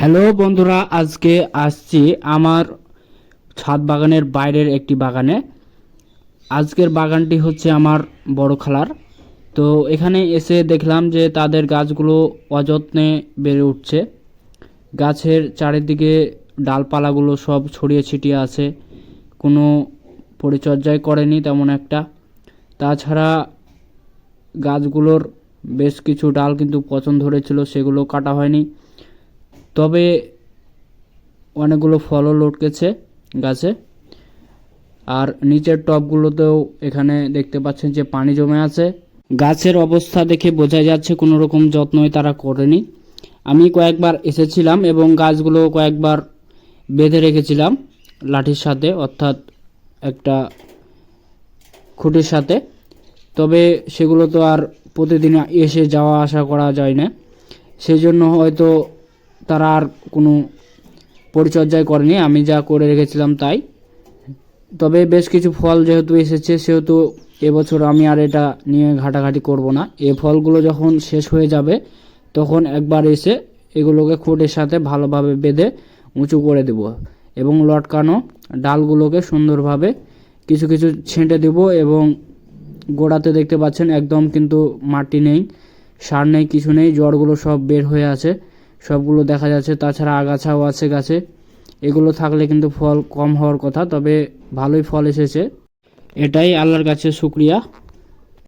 Hello বন্ধুরা, আজকে আসছি আমার ছাদ বাগানের বাইরের একটি বাগানে। আজকের বাগানটি হচ্ছে আমার বড় খালার। তো এখানে এসে দেখলাম যে তাদের গাছগুলো অযত্নে বেড়ে উঠছে। গাছের চারিদিকে ডালপালাগুলো সব ছড়িয়ে ছিটিয়ে আছে, কোনো পরিচর্যাই করেনি তেমন একটা। তাছাড়া গাছগুলোর বেশ কিছু ডাল কিন্তু পচন ধরেছিল, সেগুলো কাটা হয়নি। তবে অনেকগুলো ফলও লটকেছে গাছে। আর নিচের টবগুলোতেও এখানে দেখতে পাচ্ছেন যে পানি জমে আছে। গাছের অবস্থা দেখে বোঝা যাচ্ছে কোনো রকম যত্নই তারা করেনি। আমি কয়েকবার এসেছিলাম এবং গাছগুলো কয়েকবার বেঁধে রেখেছিলাম লাঠির সাথে, অর্থাৎ একটা খুঁটির সাথে। তবে সেগুলো তো আর প্রতিদিন এসে যাওয়া আসা করা যায় না, সেই জন্য হয়তো তারা আর কোনো পরিচর্যাই করেনি, আমি যা করে রেখেছিলাম তাই। তবে বেশ কিছু ফল যেহেতু এসেছে, সেহেতু এবছর আমি আর এটা নিয়ে ঘাটাঘাটি করব না। এই ফলগুলো যখন শেষ হয়ে যাবে তখন একবার এসে এগুলোকে খুঁটির সাথে ভালোভাবে বেঁধে উঁচু করে দেব এবং লটকানো ডালগুলোকে সুন্দরভাবে কিছু কিছু ছেঁটে দেব। এবং গোড়াতে দেখতে পাচ্ছেন একদম কিন্তু মাটি নেই, সার নেই, কিছু নেই, জড়গুলো সব বের হয়ে আছে, সবগুলো দেখা যাচ্ছে। তাছাড়া আগাছাও আছে গাছে, এগুলো থাকলে কিন্তু ফল কম হওয়ার কথা, তবে ভালোই ফল এসেছে, এটাই আল্লাহর কাছে শুকরিয়া।